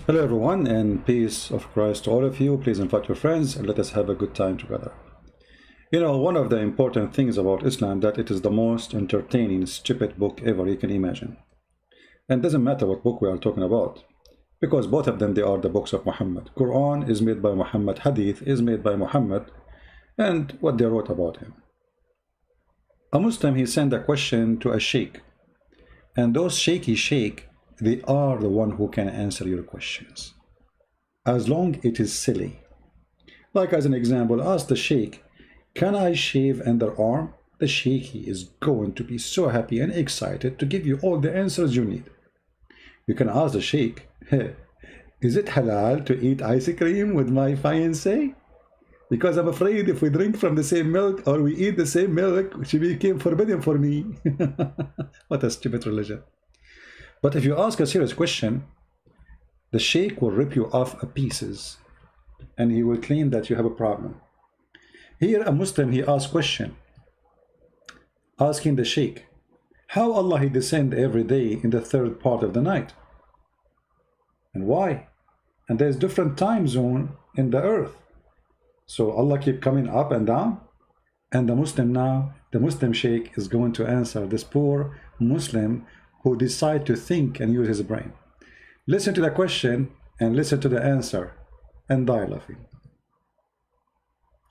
Hello everyone, and peace of Christ to all of you. Please invite your friends and let us have a good time together. You know, one of the important things about Islam that it is the most entertaining, stupid book ever you can imagine. And it doesn't matter what book we are talking about, because both of them, they are the books of Muhammad. Quran is made by Muhammad, Hadith is made by Muhammad, and what they wrote about him. A Muslim, he sent a question to a sheikh, and those sheikh, they are the one who can answer your questions, as long it is silly. Like as an example, ask the sheikh, can I shave underarm? The sheikh is going to be so happy and excited to give you all the answers you need. You can ask the sheikh, hey, is it halal to eat ice cream with my fiancé? Because I'm afraid if we drink from the same milk or we eat the same milk, she became forbidden for me. What a stupid religion. But if you ask a serious question, the sheikh will rip you off a pieces and he will claim that you have a problem. Here a Muslim, he asks question, asking the sheikh, how Allah he descend every day in the third part of the night? And why? And there's different time zone in the earth. So Allah keep coming up and down. And the Muslim now, the Muslim sheikh is going to answer this poor Muslim who decide to think and use his brain. Listen to the question and listen to the answer and die laughing.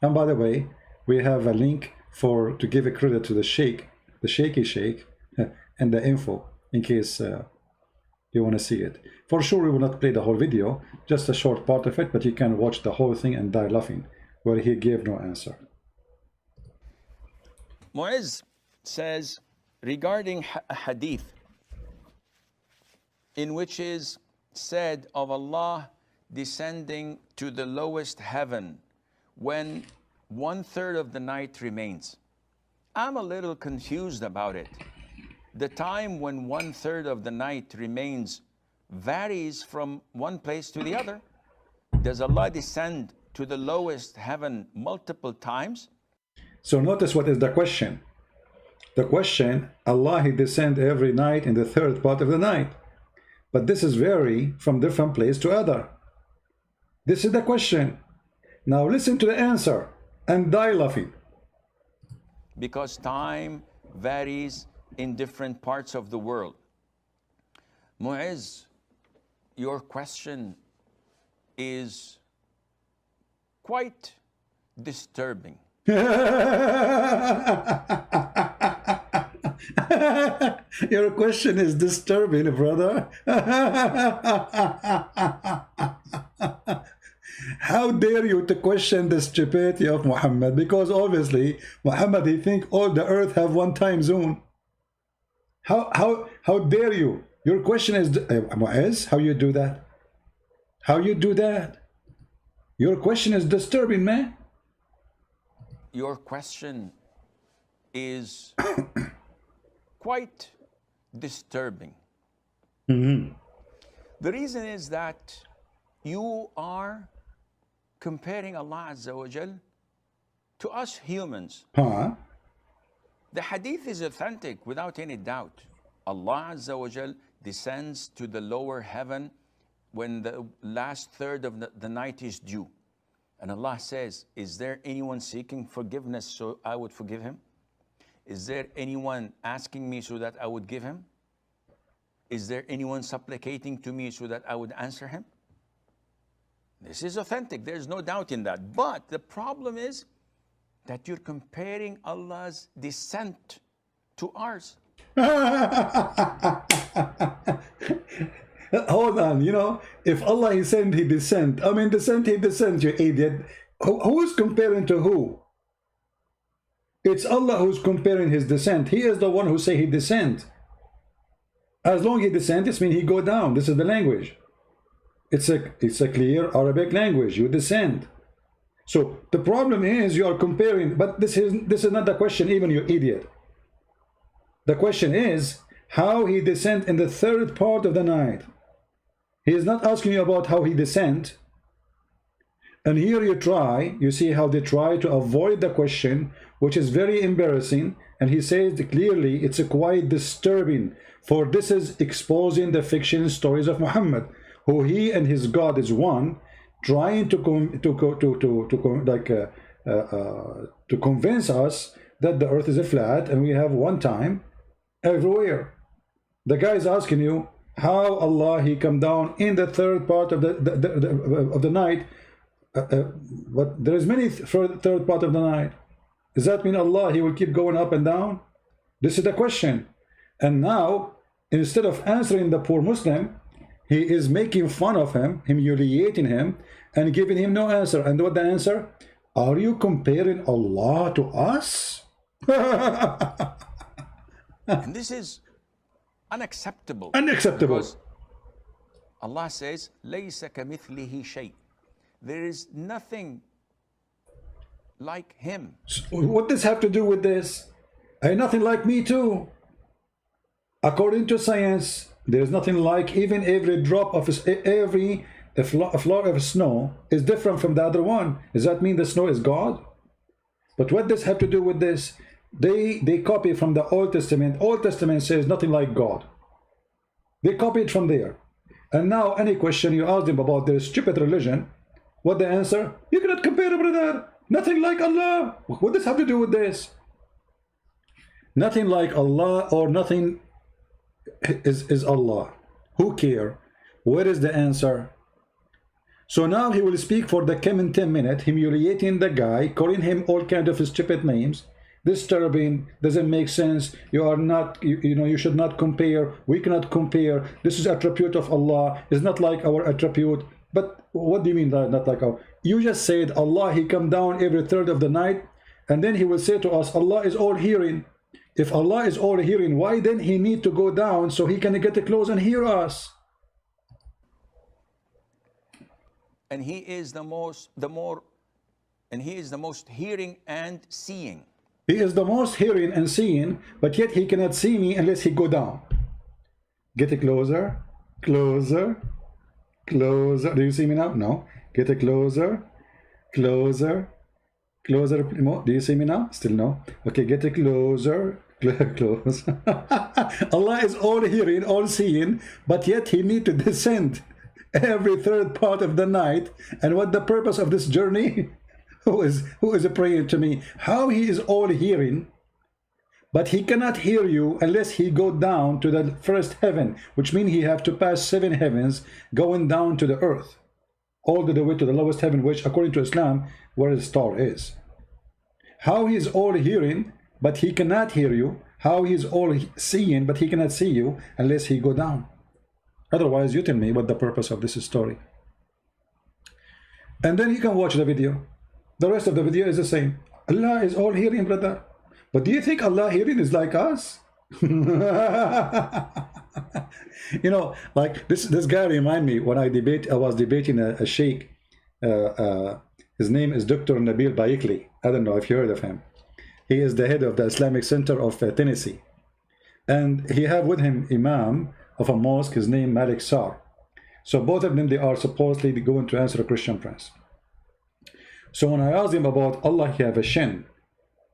And by the way, we have a link to give a credit to the sheikh, the shaky sheikh, and the info in case you want to see it. For sure, we will not play the whole video, just a short part of it, but you can watch the whole thing and die laughing, where he gave no answer. Mu'izz says regarding a hadith in which is said of Allah descending to the lowest heaven when 1/3 of the night remains. I'm a little confused about it. The time when 1/3 of the night remains varies from one place to the other. Does Allah descend to the lowest heaven multiple times? So notice what is the question. The question, Allah he descend every night in the third part of the night. But this is vary from different place to other. This is the question. Now listen to the answer and die laughing. Because time varies in different parts of the world. Mu'izz, your question is quite disturbing. Your question is disturbing, brother. How dare you to question the stupidity of Muhammad? Because obviously Muhammad he think all the earth have one time zone. How dare you? Your question is Mu'izz, how you do that? How you do that? Your question is disturbing, man. Your question is quite disturbing. Mm-hmm. The reason is that you are comparing Allah Azza wa Jal to us humans. Huh? The hadith is authentic without any doubt. Allah Azza wa Jal descends to the lower heaven when the last third of the night is due. And Allah says, is there anyone seeking forgiveness so I would forgive him? Is there anyone asking me so that I would give him? Is there anyone supplicating to me so that I would answer him? This is authentic. There's no doubt in that. But the problem is that you're comparing Allah's descent to ours. Hold on, you know, if Allah he sent, he descend. I mean, descent, he descends, you idiot. Who's comparing to who? It's Allah who's comparing his descent. He is the one who say he descend. As long he descend, it means he go down. This is the language. It's a clear Arabic language. You descend. So the problem is you are comparing, but this is not the question, even you idiot. The question is how he descend in the third part of the night. He is not asking you about how he descend. And here you see how they try to avoid the question, which is very embarrassing. And he says clearly it's quite disturbing, for this is exposing the fiction stories of Muhammad, who he and his God is one, trying to convince us that the earth is a flat and we have one time everywhere. The guy is asking you how Allah he come down in the third part of the night, but there is many third part of the night. Does that mean Allah he will keep going up and down? This is the question. And now, instead of answering the poor Muslim, he is making fun of him, humiliating him, and giving him no answer. And what the answer? Are you comparing Allah to us? And this is unacceptable. Unacceptable. Because Allah says, لَيْسَ كَمِثْلِهِ شَيْءٍ. There is nothing like him. So what does have to do with this? Nothing like me too. According to science, there is nothing like. Even every drop of a floor of snow is different from the other one. Does that mean the snow is God? But what does have to do with this? They copy from the Old Testament. Old Testament says nothing like God. They copy it from there. And now any question you ask them about their stupid religion, what the answer? You cannot compare, brother. Nothing like Allah. What does have to do with this? Nothing like Allah or nothing is Allah. Who care? Where is the answer? So now he will speak for the coming 10 minutes, humiliating the guy, calling him all kinds of stupid names. Disturbing, doesn't make sense. You are not, you should not compare. We cannot compare. This is attribute of Allah. It's not like our attribute. But what do you mean that not like our? You just said Allah he come down every third of the night, and then he will say to us, Allah is all hearing. If Allah is all hearing, why then he need to go down so he can get close and hear us? And he is the most hearing and seeing. He is the most hearing and seeing, but yet he cannot see me unless he go down. Get it closer, closer, closer. Do you see me now? No. Get it closer, closer, closer. Do you see me now? Still no. Okay, get it closer, close. Allah is all hearing, all seeing, but yet he need to descend every third part of the night. And what the purpose of this journey? Who is praying to me? How he is all hearing, but he cannot hear you unless he go down to the first heaven, which means he have to pass 7 heavens going down to the earth, all the way to the lowest heaven, which according to Islam, where the star is. How he is all hearing, but he cannot hear you. How he is all seeing, but he cannot see you unless he go down. Otherwise, you tell me what the purpose of this story. And then you can watch the video. The rest of the video is the same. Allah is all hearing, brother. But do you think Allah hearing is like us? Like this guy remind me when I was debating a sheikh. His name is Dr. Nabil Baikli. I don't know if you heard of him. He is the head of the Islamic Center of Tennessee. And he have with him Imam of a mosque, his name Malik Sar. So both of them, they are supposedly going to answer a Christian prince. So when I asked him about Allah, he have a shin.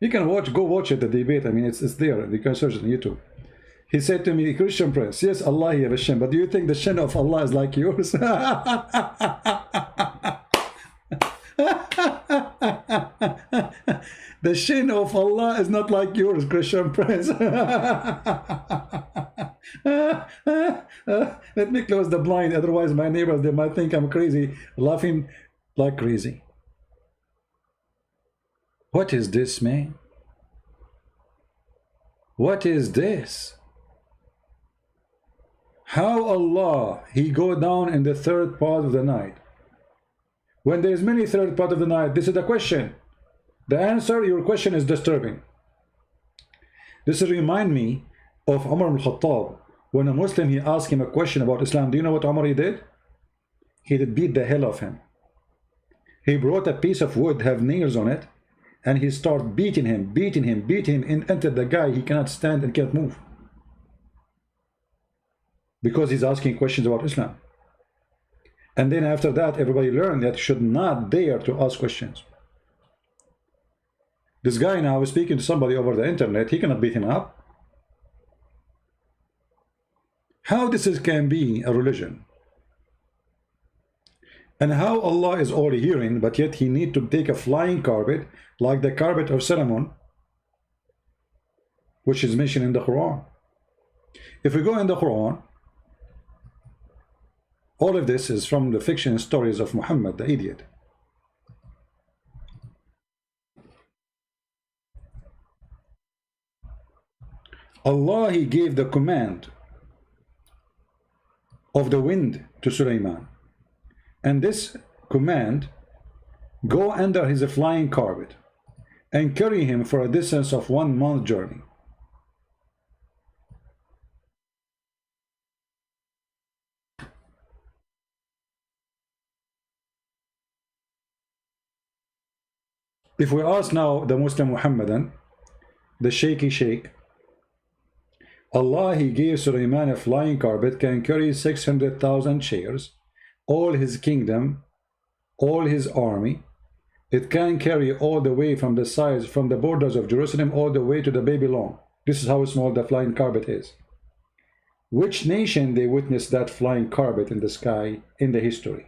You can go watch it, the debate. I mean, it's there. You can search it on YouTube. He said to me, Christian prince, yes, Allah, he have a shin, but do you think the shin of Allah is like yours? The shin of Allah is not like yours, Christian prince. Let me close the blind, otherwise my neighbors, they might think I'm crazy, laughing like crazy. What is this, man? What is this? How Allah, he go down in the third part of the night? When there is many third part of the night, this is the question. The answer, your question is disturbing. This remind me of Umar al-Khattab. When a Muslim, he asked him a question about Islam. Do you know what Umar he did? He did beat the hell of him. He brought a piece of wood, have nails on it, and he started beating him, until the guy, he cannot stand and can't move. Because he's asking questions about Islam. And then after that, everybody learned that should not dare to ask questions. This guy now is speaking to somebody over the internet, he cannot beat him up. How this can be a religion? And how Allah is all hearing, but yet he need to take a flying carpet like the carpet of Solomon, which is mentioned in the Quran. If we go in the Quran, all of this is from the fiction stories of Muhammad the idiot. Allah, he gave the command of the wind to Sulaiman, and this command, go under his flying carpet and carry him for a distance of 1 month journey. If we ask now the Muslim Muhammadan, the shaky sheikh, Allah, he gave Sulaiman a flying carpet, can carry 600,000 chairs, all his kingdom, all his army. It can carry all the way from the sides, from the borders of Jerusalem, all the way to the Babylon. This is how small the flying carpet is. Which nation they witnessed that flying carpet in the sky in the history?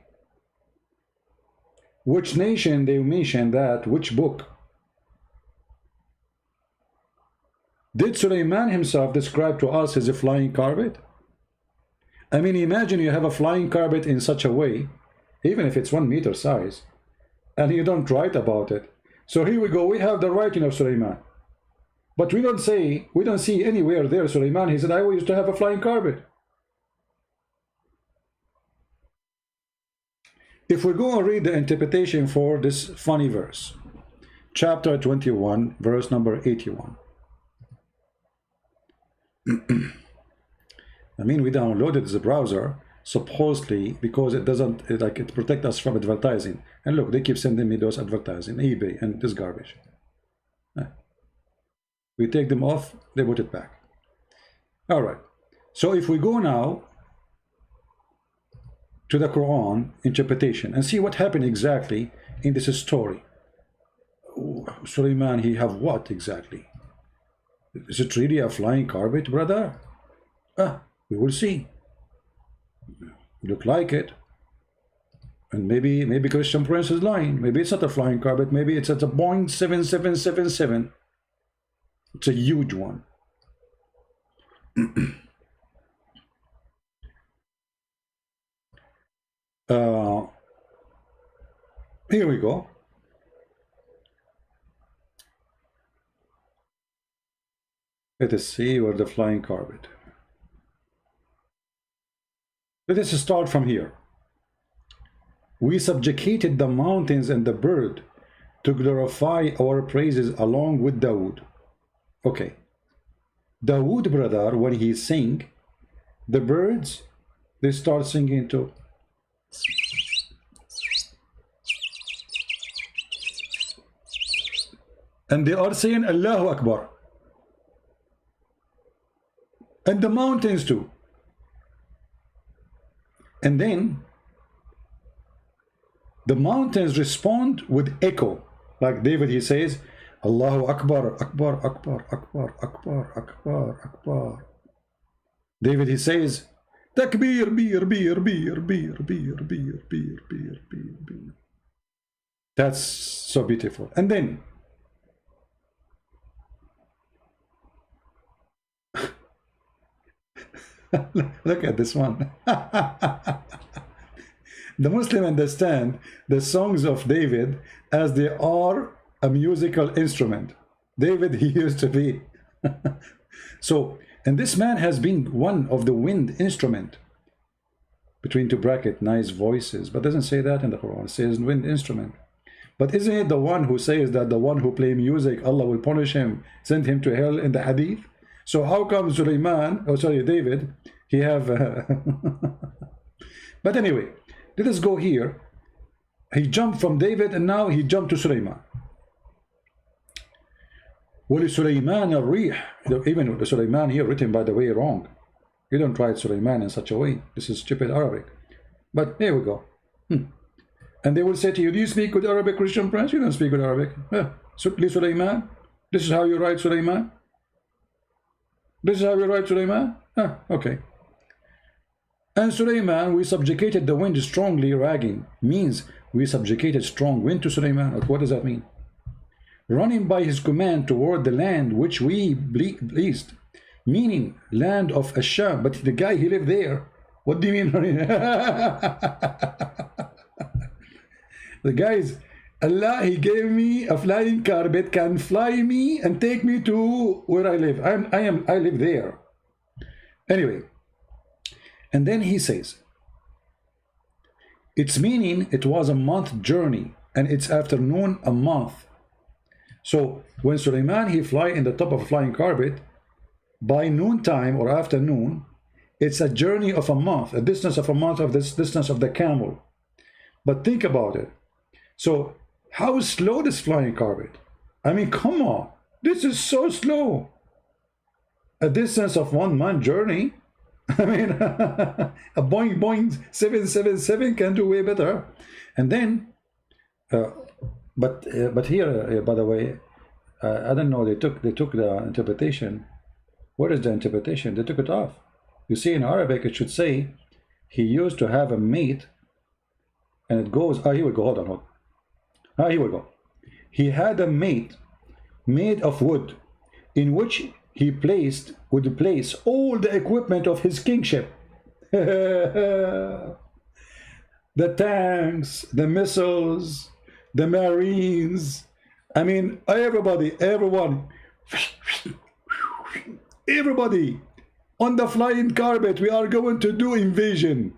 Which nation they mention that? Which book? Did Sulaiman himself describe to us his flying carpet? I mean, imagine you have a flying carpet in such a way, even if it's 1 meter size, and you don't write about it. So here we go, we have the writing of Sulaiman. But we don't see anywhere there Sulaiman, he said, I used to have a flying carpet. If we go and read the interpretation for this funny verse, chapter 21, verse number 81. I mean, we downloaded the browser supposedly because it doesn't it protect us from advertising. And look, they keep sending me those advertising, eBay and this garbage. We take them off, they put it back. All right. So if we go now to the Quran interpretation and see what happened exactly in this story. Sulaiman, he have what exactly? Is it really a flying carpet, brother? We will see. Look like it. And maybe Christian Prince is lying. Maybe it's not a flying carpet. Maybe it's at a Boeing 7777. It's a huge one. Here we go. Let us see where the flying carpet. Let us start from here. We subjugated the mountains and the bird to glorify our praises along with Dawood. Okay. Dawood, brother, when he sing, the birds, they start singing too. And they are saying Allahu Akbar. And the mountains too. And then the mountains respond with echo. Like David, he says, Allahu Akbar, Akbar, Akbar, Akbar, Akbar, Akbar, Akbar. David, he says, Takbir, beer, beer, beer, beer, beer, beer, beer, beer, beer, beer. That's so beautiful. And then look at this one. The Muslim understand the songs of David as they are a musical instrument. David, he used to be. So, and this man has been one of the wind instrument. Between two bracket, nice voices. But doesn't say that in the Quran. It says wind instrument. But isn't it the one who says that the one who play music, Allah will punish him, send him to hell in the hadith? So how come David, he have... But anyway, let us go here. He jumped from David and now he jumped to Sulaiman. وَلِسُلَيْمَانَ الرِّيحِ. Even the Sulaiman here written, by the way, wrong. You don't write Sulaiman in such a way. This is stupid Arabic. But here we go. And they will say to you, do you speak good Arabic, Christian Prince? You don't speak good Arabic. Sulaiman? This is how you write Sulaiman? This is how you write Sulaiman? Okay. And Sulaiman, we subjugated the wind strongly, ragging, means we subjugated strong wind to Sulaiman. What does that mean? Running by his command toward the land which we pleased, meaning land of Asham. But the guy, he lived there. What do you mean? The guys, Allah, he gave me a flying carpet, can fly me and take me to where I live. I live there. Anyway, and then he says, its meaning, it was a month journey, and its afternoon a month. So when Sulaiman, he fly in the top of a flying carpet, by noontime or afternoon, it's a journey of a month, a distance of a month of this distance of the camel. But think about it. So how slow this flying carpet? I mean, come on, this is so slow. A distance of 1 month journey. I mean, a Boeing 777 can do way better. And then, but here, by the way, I don't know. They took the interpretation. What is the interpretation? They took it off. You see, in Arabic, it should say he used to have a mate, and it goes. Ah, here we go. Hold on. Ah, here we go. He had a mate made of wood, in which he would place all the equipment of his kingship. The tanks, the missiles, the marines. I mean, everyone, everybody on the flying carpet. We are going to do invasion.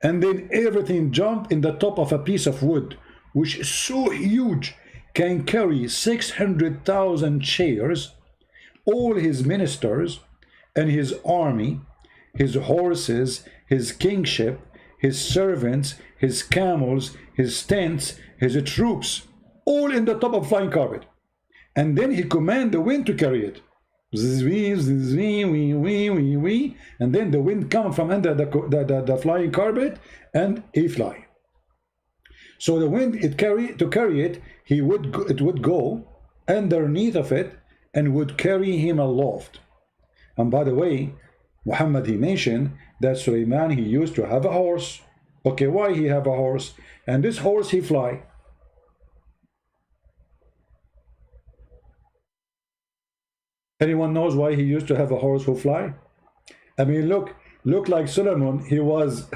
And then everything jump in the top of a piece of wood, which is so huge, can carry 600,000 chairs, all his ministers and his army, his horses, his kingship, his servants, his camels, his tents, his troops, all in the top of flying carpet. And then he command the wind to carry it. And then the wind come from under the flying carpet, and he fly. So the wind it carry it, it would go underneath of it and would carry him aloft. And by the way, Muhammad, he mentioned that Sulaiman, he used to have a horse. Okay, why he have a horse? And this horse he fly. Anyone knows why he used to have a horse who fly? I mean, look like Solomon, he was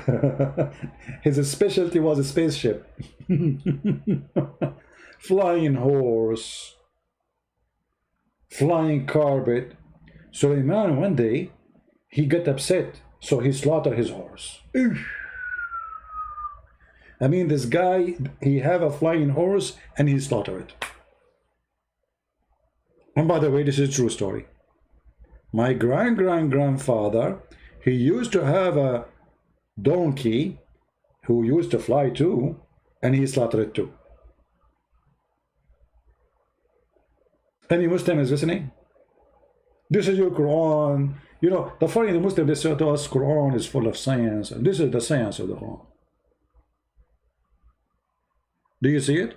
his specialty was a spaceship. Flying horse, flying carpet. Sulaiman, one day he got upset, so he slaughtered his horse. I mean, this guy, he have a flying horse and he slaughtered it. And by the way, this is a true story. My grandfather, he used to have a donkey who used to fly too, and he slaughtered it too. Any Muslim is listening? This is your Quran. You know, the funny, the Muslim, they say to us, Quran is full of science, and this is the science of the Quran. Do you see it?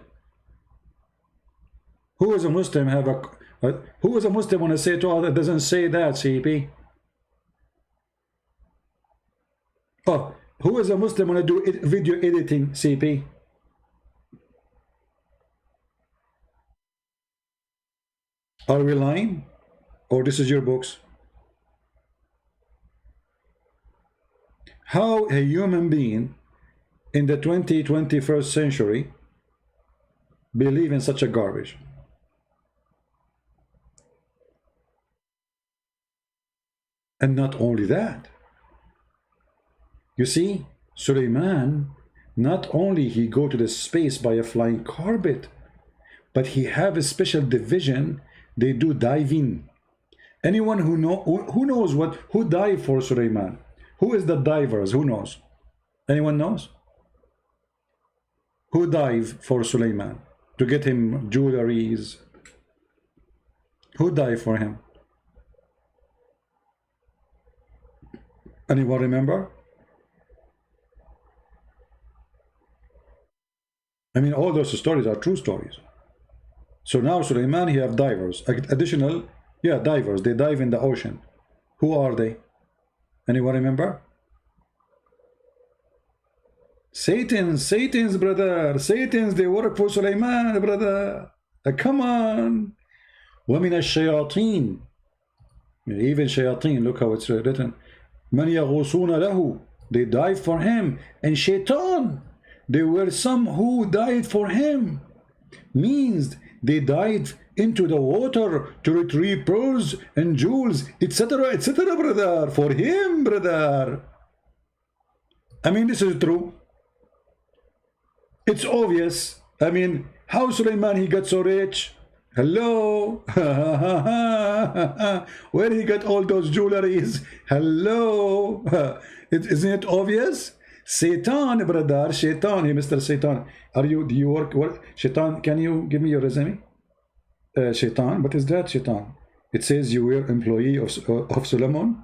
Who is a Muslim have a who is a Muslim want to say to all that doesn't say that, CP? Oh, who is a Muslim want to do video editing, CP? Are we lying? Or this is your books? How a human being in the 21st century believe in such a garbage? And not only that, you see, Sulaiman, not only he go to the space by a flying carpet, but he have a special division. They do diving. Anyone who knows who dive for Sulaiman? Who is the divers? Who knows? Anyone knows? Who dive for Sulaiman to get him jewelries? Who dive for him? Anyone remember? I mean, all those stories are true stories. So now Sulaiman, he have divers. Additional, yeah, divers. They dive in the ocean. Who are they? Anyone remember? Satan's brother. Satan's, they work for Sulaiman, brother. Come on. وَمِنَ الشَّيَاطِينَ. Even shayateen, look how it's written. مَنْ يَغُوصُونَ لَهُ. They died for him. And shaitan, there were some who died for him. Means they died into the water to retrieve pearls and jewels, etc., brother. For him, brother. I mean, this is true. It's obvious. I mean, how Sulaiman he got so rich? Hello. Where he got all those jewelries? Hello. Isn't it obvious? Satan, brother, Shaitan. Hey, Mr. Satan, do you work? Shaitan, can you give me your resume? Shaitan, what is that, Shaitan? It says you were employee of Solomon?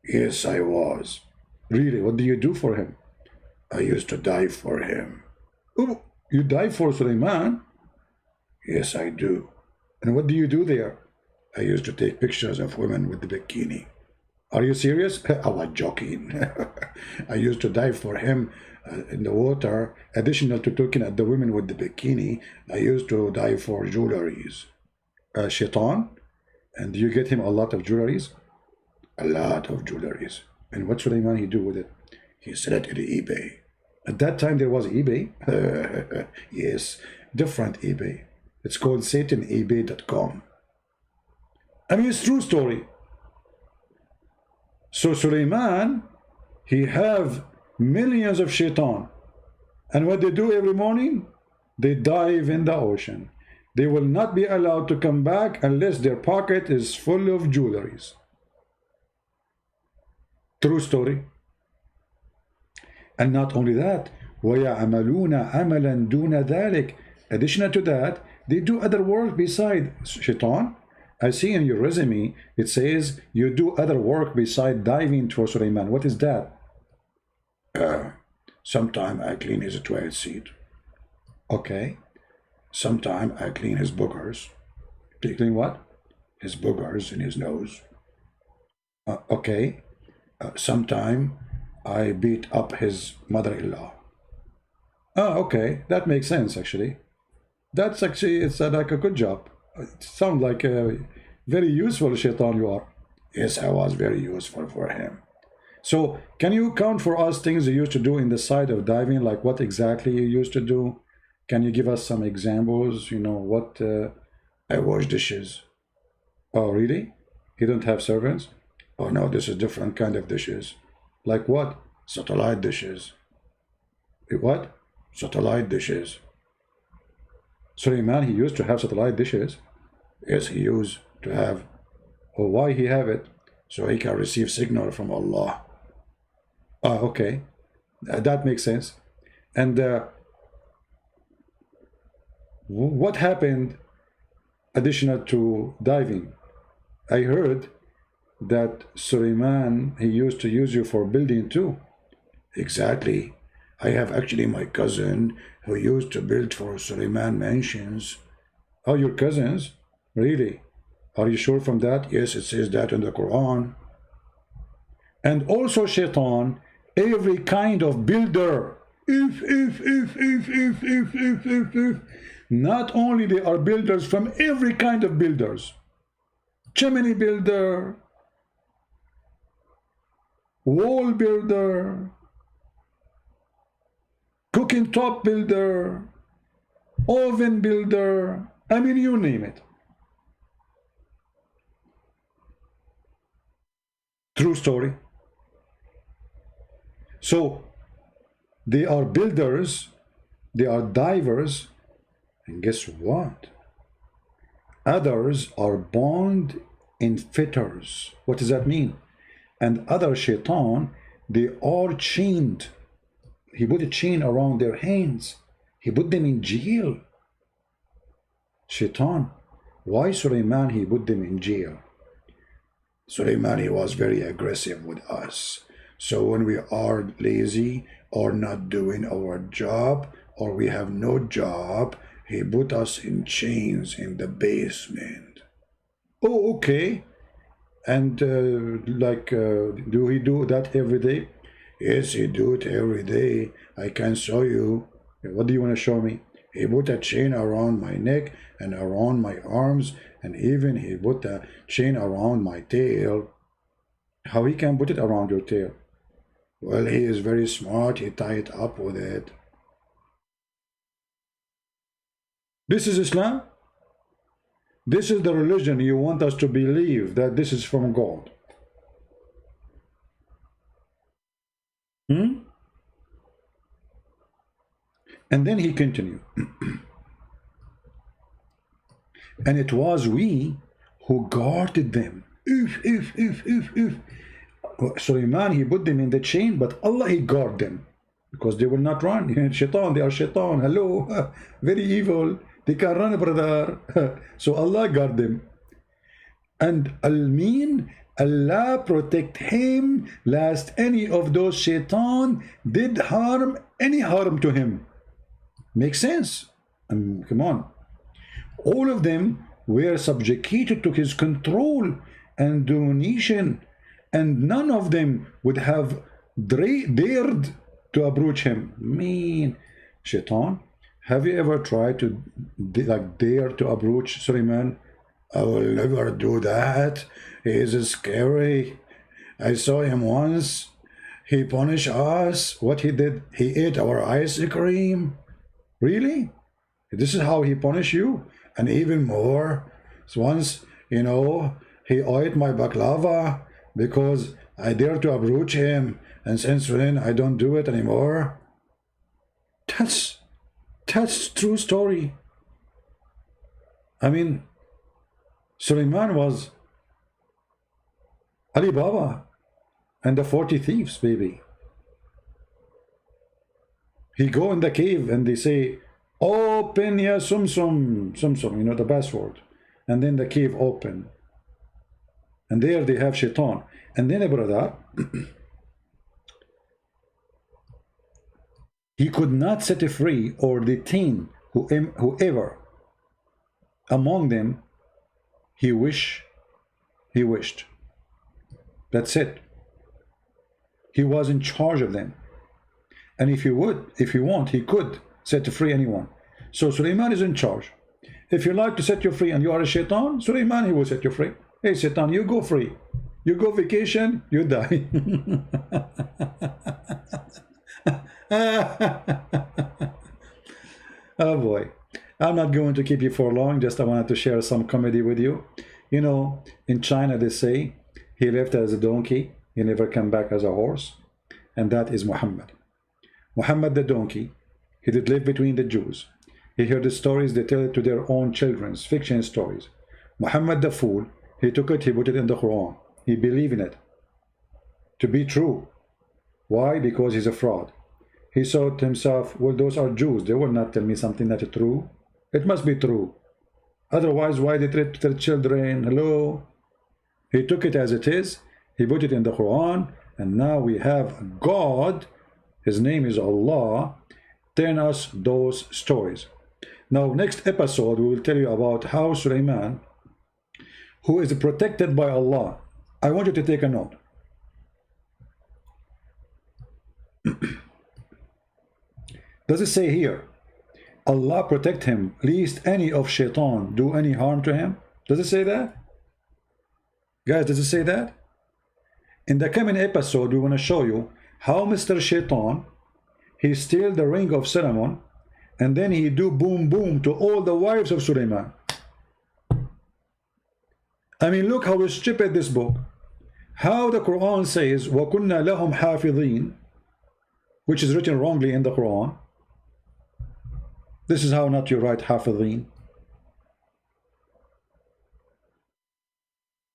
Yes, I was. Really? What do you do for him? I used to die for him. Oh, you die for Sulaiman? Yes, I do. And what do you do there? I used to take pictures of women with the bikini. Are you serious? I was joking. I used to dive for him in the water. Additional to looking at the women with the bikini, I used to dive for jewelries. Shaitan? And do you get him a lot of jewelries? A lot of jewelries. And what Sulaiman he do with it? He sell it at eBay. At that time there was eBay? Yes, different eBay. It's called SatanEBay.com. I mean, it's true story. So Sulaiman, he have millions of shaitan. And what they do every morning? They dive in the ocean. They will not be allowed to come back unless their pocket is full of jewelries. True story. And not only that, وَيَعْمَلُونَ عَمَلًا دُونَ ذَلِكَ. Additional to that, they do other work beside shaitan. I see in your resume, it says you do other work beside diving for Sulaiman. What is that? Sometime I clean his toilet seat. Okay. Sometime I clean his boogers. Do you clean what? His boogers in his nose. Okay. Sometime I beat up his mother-in-law. Oh, okay. That makes sense, actually. That's actually, it's like a good job. It sounds like a very useful shaitan you are. Yes, I was very useful for him. So, can you count for us things you used to do in the side of diving? Like what exactly you used to do? Can you give us some examples? You know, what? I wash dishes. Oh, really? You don't have servants? Oh, no, this is different kind of dishes. Like what? Satellite dishes. What? Satellite dishes. Sulaiman, he used to have satellite dishes. Yes, he used to have. Oh, why he have it? So he can receive signal from Allah. Ah, okay. That makes sense. And what happened additional to diving? I heard that Sulaiman, he used to use you for building too. Exactly. I have actually my cousin who used to build for Sulaiman mansions. Oh, your cousins? Really? Are you sure from that? Yes, it says that in the Quran. And also shaitan, every kind of builder. If. Not only they are builders from every kind of builders. Chimney builder, wall builder, cooking top builder, oven builder, I mean, you name it. True story. So they are builders, they are divers, and guess what? Others are bound in fetters. What does that mean? And other shaitan, they are chained. He put a chain around their hands. He put them in jail. Shaitan. Why Sulaiman he put them in jail? Sulaiman, he was very aggressive with us. So when we are lazy or not doing our job or we have no job, he put us in chains in the basement. Oh, okay. And do he do that every day? Yes, he do it every day. I can show you. What do you want to show me? He put a chain around my neck and around my arms, and even he put a chain around my tail. How he can put it around your tail? Well, he is very smart. He tied it up with it. This is Islam? This is the religion you want us to believe that this is from God. And then he continued. And it was we who guarded them. Sulaiman, he put them in the chain, but Allah, he guarded them. Because they will not run. Shaitan, they are shaitan. Hello. Very evil. They can run, brother. So Allah guard them. And Al-Min, Allah protect him lest any of those shaitan did any harm to him. Makes sense? Come on. All of them were subjugated to his control and domination, and none of them would have dared to approach him. Mean shaitan, have you ever tried to dare to approach Sulaiman? I will never do that. He is scary. I saw him once. He punished us. What he did? He ate our ice cream. Really? This is how he punished you? And even more. So once, he ate my baklava because I dared to approach him. And since then, I don't do it anymore. That's true story. I mean, Sulaiman was Ali Baba and the 40 thieves, baby. He go in the cave and they say, open ya sum, the password. And then the cave open. And there they have shaitan. And then, brother, he could not set free or detain whoever among them he wished. That's it. He was in charge of them. And if he want, he could set free anyone. So Sulaiman is in charge. If you like to set you free and you are a shaitan, Sulaiman, he will set you free. Hey, shaitan, you go free. You go vacation, you die. Oh boy. I'm not going to keep you for long. Just I wanted to share some comedy with you. In China they say he left as a donkey. He never came back as a horse. And that is Muhammad. Muhammad the donkey. He did live between the Jews. He heard the stories they tell it to their own children's fiction stories. Muhammad the fool. He took it, he put it in the Quran. He believed in it to be true. Why? Because he's a fraud. He thought to himself, well, those are Jews. They will not tell me something that is true. It must be true. Otherwise, why they treat their children? Hello? He took it as it is. He put it in the Quran. And now we have God. His name is Allah. Telling us those stories. Now, next episode, we will tell you about how Sulaiman, who is protected by Allah. I want you to take a note. Does it say here, Allah protect him, lest any of shaitan do any harm to him? Does it say that? Guys, does it say that? In the coming episode, we want to show you how Mr. Shaitan, he steal the ring of Solomon, and then he do boom boom to all the wives of Sulaiman. I mean, look how stupid this book. How the Quran says, وَكُنَّا لَهُمْ حَافِظِينَ, which is written wrongly in the Quran. This is how not you write حافظين.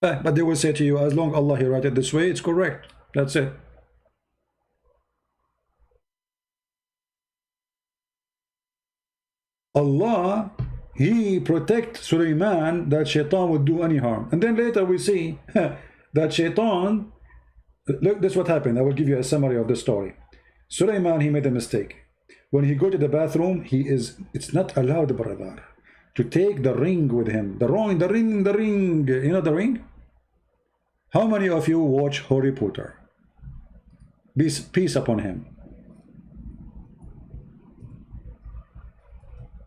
But they will say to you, as long as Allah he write it this way, it's correct. That's it. Allah, he protect Sulaiman that shaitan would do any harm. And then later we see that shaitan, look, that's what happened. I will give you a summary of the story. Sulaiman, he made a mistake. When he go to the bathroom, it's not allowed, brother, to take the ring with him. The ring. You know the ring? How many of you watch Harry Potter? Peace upon him.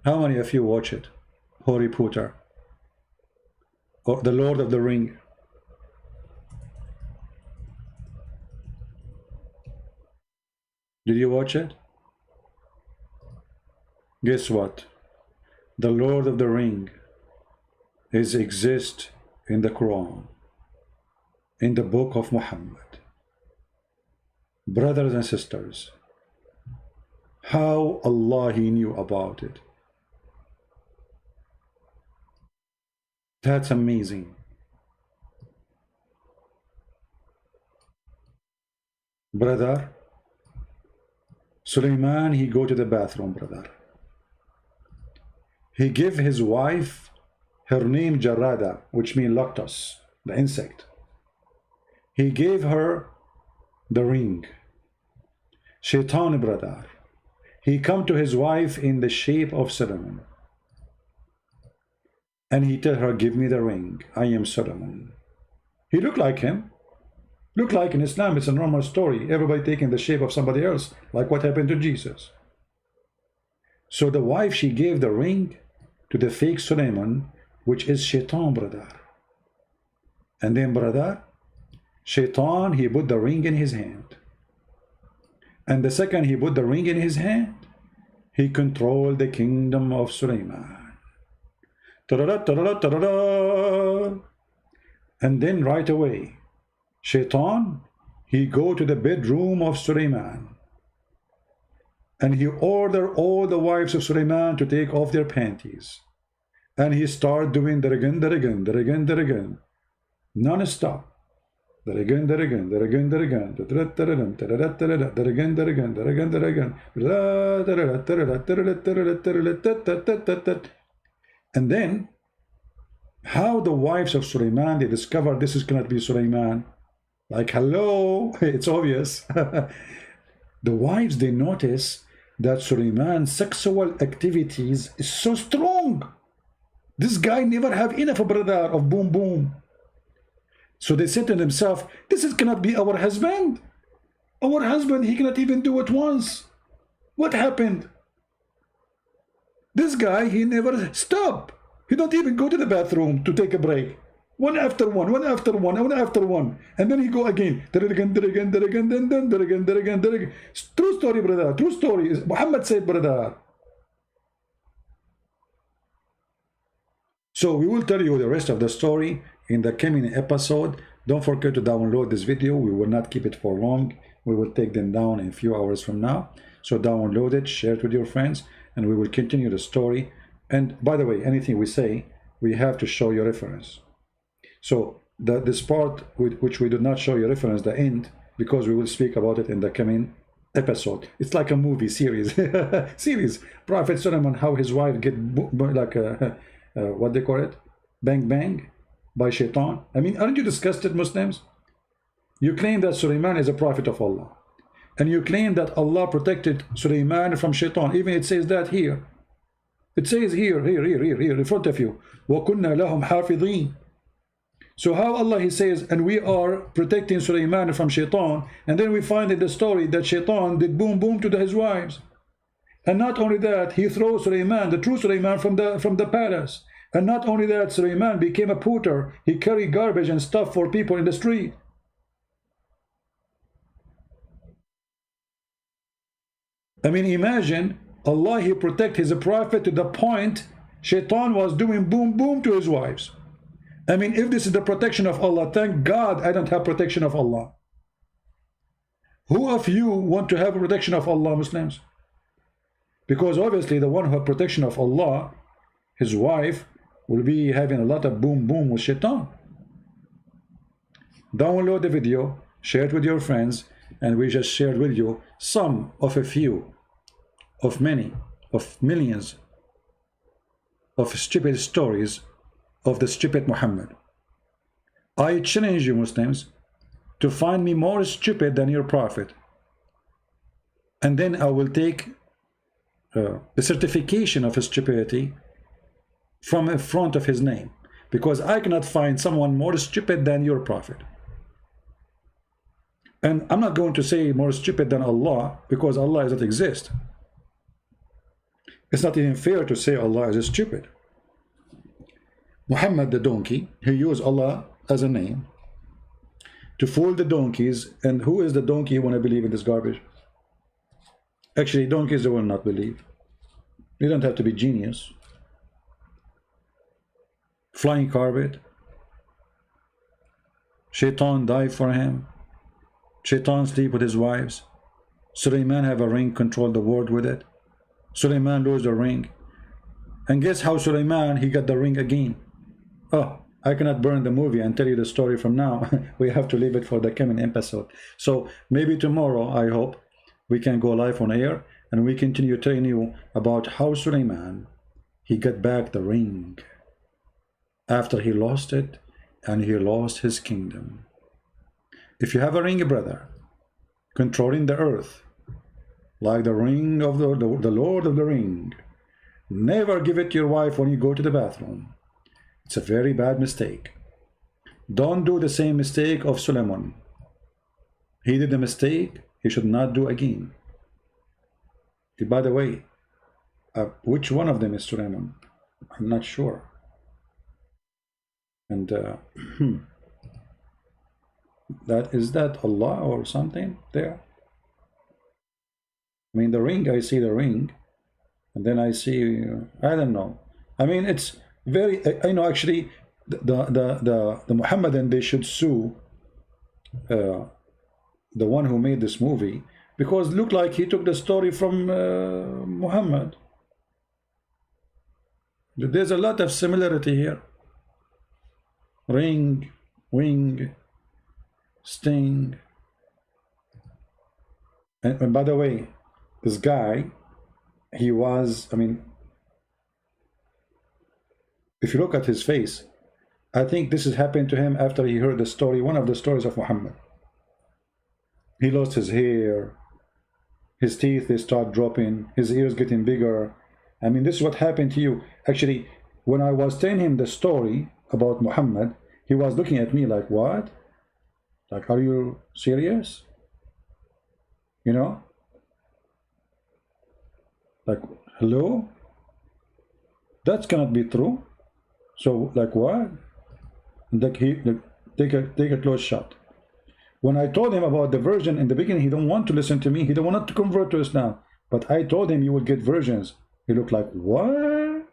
How many of you watch it? Harry Potter or The Lord of the Ring? Did you watch it? Guess what? The Lord of the Ring exists in the Quran, in the book of Muhammad. Brothers and sisters, how Allah He knew about it. That's amazing. Brother, Sulaiman, he go to the bathroom, brother. He give his wife her name Jarada, which means lotus, the insect. He gave her the ring. Shaitan, brother, he come to his wife in the shape of Solomon. And he tell her, give me the ring. I am Solomon. He look like him. Look like in Islam, it's a normal story. Everybody taking the shape of somebody else, like what happened to Jesus. So the wife, she gave the ring to the fake Solomon, which is Shaitan, brother. And then, brother, Shaitan, he put the ring in his hand. And the second he put the ring in his hand, he controlled the kingdom of Sulaiman. And then right away, Shaitan, he go to the bedroom of Sulaiman. And he order all the wives of Sulaiman to take off their panties. And he start doing that again, that again, that again, that again. Non-stop. That again, that again, that again, that again, that again, that again, that again, that again, that again. And then, how the wives of Sulaiman, they discover this is cannot be Sulaiman. Like, hello, it's obvious. The wives, they notice that Sulaiman's sexual activities is so strong. This guy never have enough, brother, of boom boom. So they said to themselves, this is cannot be our husband. Our husband, he cannot even do it once. What happened? This guy, he never stop. He don't even go to the bathroom to take a break. One after one, one after one, one after one. And then he go again. True story, brother. True story. Muhammad said, brother. So we will tell you the rest of the story in the coming episode. Don't forget to download this video. We will not keep it for long. We will take them down in a few hours from now. So download it, share it with your friends, and we will continue the story. And by the way, anything we say, we have to show you reference. So this part which we did not show you reference, the end, because we will speak about it in the coming episode. It's like a movie series. Prophet Solomon, how his wife get like what they call it, bang bang by Shaitan. I mean, aren't you disgusted, Muslims? You claim that Sulaiman is a prophet of Allah, and you claim that Allah protected Sulaiman from Shaitan. Even it says that here. It says here in front of you, وَكُنَّا لَهُمْ حَافِظِينَ. So how Allah, he says, and we are protecting Sulaiman from Shaitan, and then we find in the story that Shaitan did boom boom to his wives. And not only that, he throws Sulaiman, the true Sulaiman, from the palace. And not only that, Sulaiman became a pooter. He carried garbage and stuff for people in the street. I mean, imagine Allah, he protect his prophet to the point Shaitan was doing boom boom to his wives. I mean, if this is the protection of Allah, thank God I don't have protection of Allah. Who of you want to have a protection of Allah, Muslims? Because obviously the one who has protection of Allah, his wife, will be having a lot of boom boom with Shaitan. Download the video, share it with your friends, and we just shared with you some of a few, of many, of millions of stupid stories of the stupid Muhammad. I challenge you, Muslims, to find me more stupid than your prophet, and then I will take the certification of his stupidity from in front of his name, because I cannot find someone more stupid than your prophet. And I'm not going to say more stupid than Allah, because Allah doesn't exist. It's not even fair to say Allah is stupid. Muhammad the donkey, he used Allah as a name to fool the donkeys. And who is the donkey who want to believe in this garbage? Actually, donkeys they will not believe. You don't have to be genius. Flying carpet. Shaitan died for him. Shaitan sleep with his wives. Suleiman have a ring, control the world with it. Suleiman lose the ring. And guess how Suleiman, he got the ring again. Oh, I cannot burn the movie and tell you the story from now. We have to leave it for the coming episode. So maybe tomorrow, I hope, we can go live on air and we continue telling you about how Suleiman, he got back the ring after he lost it and he lost his kingdom. If you have a ring, brother, controlling the earth, like the ring of the Lord of the Ring, never give it to your wife when you go to the bathroom. It's a very bad mistake. Don't do the same mistake of Suleiman. He did a mistake he should not do again. By the way, which one of them is Suleiman? I'm not sure. And that Allah or something there? I mean, the ring, I see the ring, and then I see, I don't know. I mean, it's very, I know actually the Muhammadan, they should sue the one who made this movie, because look like he took the story from Muhammad. There's a lot of similarity here. Ring, wing, sting. And by the way, this guy, he was, I mean, if you look at his face, I think this has happened to him after he heard the story, one of the stories of Muhammad. He lost his hair, his teeth, they start dropping, his ears getting bigger. I mean, this is what happened to you. Actually, when I was telling him the story about Muhammad, he was looking at me like, what? Like, are you serious? You know? Like, hello? That cannot be true. So, like, what? Like, take a close shot. When I told him about the version in the beginning, he don't want to listen to me. He don't want to convert to Islam. But I told him you will get versions. He looked like, what?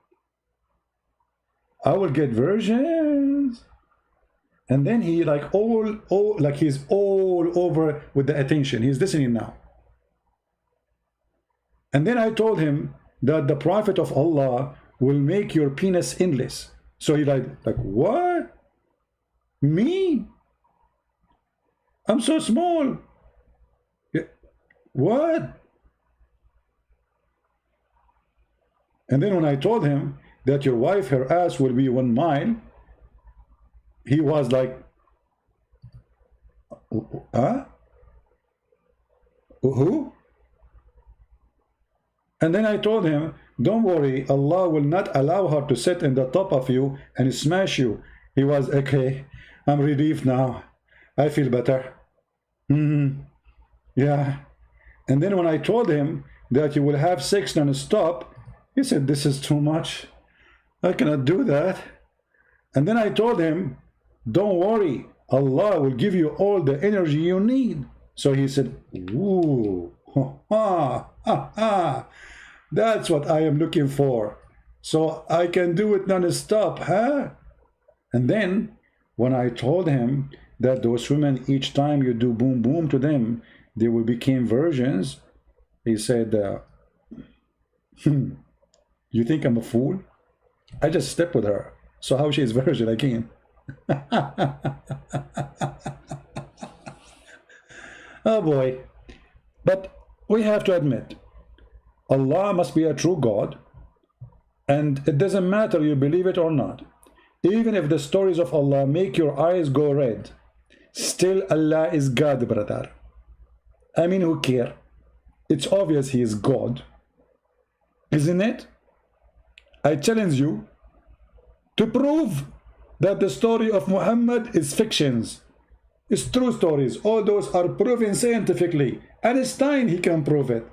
I will get versions? And then he like like he's all over with the attention. He's listening now. And then I told him that the Prophet of Allah will make your penis endless. So he like what? Me? I'm so small. What? And then when I told him that your wife, her ass will be 1 mile, he was like, huh? Who? And then I told him, don't worry, Allah will not allow her to sit in the top of you and smash you. He was, okay, I'm relieved now. I feel better. Yeah. And then when I told him that you will have sex non-stop, he said, this is too much. I cannot do that. And then I told him, don't worry, Allah will give you all the energy you need. So he said, ooh, ha, ha, ha. That's what I am looking for. So I can do it non-stop, huh? And then when I told him that those women, each time you do boom boom to them, they will become virgins, he said, you think I'm a fool? I just slept with her. So how she is virgin again? Oh boy. But we have to admit, Allah must be a true God, and it doesn't matter you believe it or not. Even if the stories of Allah make your eyes go red, still Allah is God, brother. I mean, who care? It's obvious He is God, isn't it? I challenge you to prove that the story of Muhammad is fictions. It's true stories. All those are proven scientifically. Einstein, he can prove it.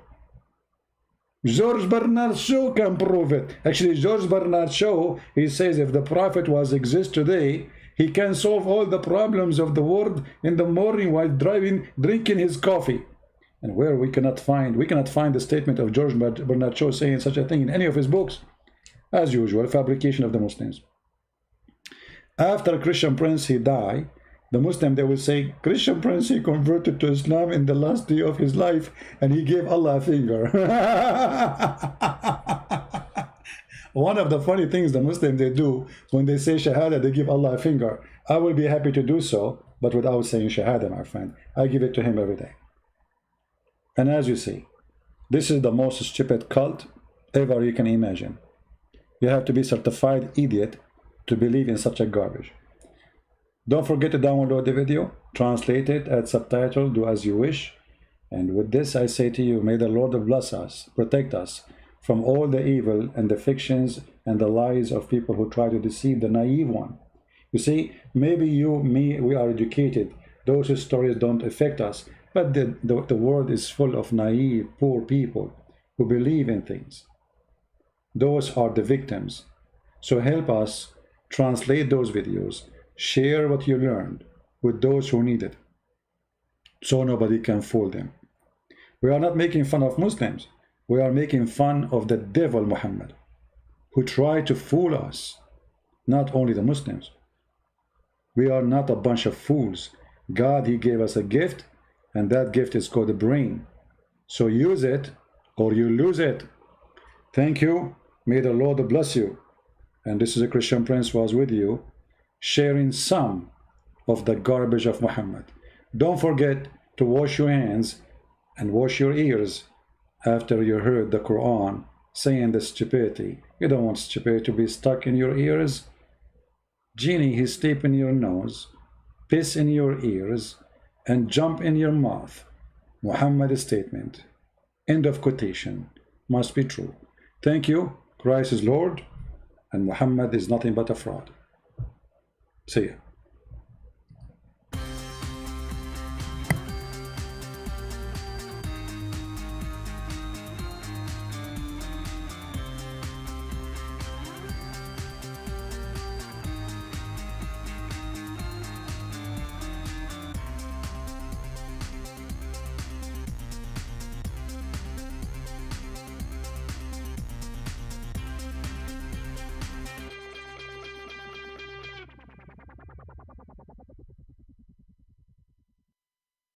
George Bernard Shaw can prove it. Actually, George Bernard Shaw, he says if the prophet was exist today, he can solve all the problems of the world in the morning while drinking his coffee. And where we cannot find the statement of George Bernard Shaw saying such a thing in any of his books. As usual, fabrication of the Muslims. After Christian Prince, he died, the Muslim, they will say, Christian Prince, he converted to Islam in the last day of his life, and he gave Allah a finger. One of the funny things the Muslim, they do, when they say Shahada, they give Allah a finger. I will be happy to do so, but without saying Shahada, my friend. I give it to him every day. And as you see, this is the most stupid cult ever you can imagine. You have to be certified idiot to believe in such a garbage. Don't forget to download the video, translate it, add subtitle, do as you wish. And with this I say to you, may the Lord bless us, protect us from all the evil and the fictions and the lies of people who try to deceive the naive one. You see, maybe you, me, we are educated. Those stories don't affect us. But the world is full of naive, poor people who believe in things. Those are the victims. So help us translate those videos, share what you learned with those who need it, so nobody can fool them. We are not making fun of Muslims. We are making fun of the devil Muhammad, who tried to fool us, not only the Muslims. We are not a bunch of fools. God, he gave us a gift, and that gift is called a brain. So use it or you lose it. Thank you. May the Lord bless you. And this is a Christian Prince was with you, sharing some of the garbage of Muhammad. Don't forget to wash your hands and wash your ears after you heard the Quran saying the stupidity. You don't want stupidity to be stuck in your ears. Genie, he sleep in your nose, piss in your ears, and jump in your mouth. Muhammad's statement, end of quotation, must be true. Thank you. Christ is Lord, and Muhammad is nothing but a fraud. See ya.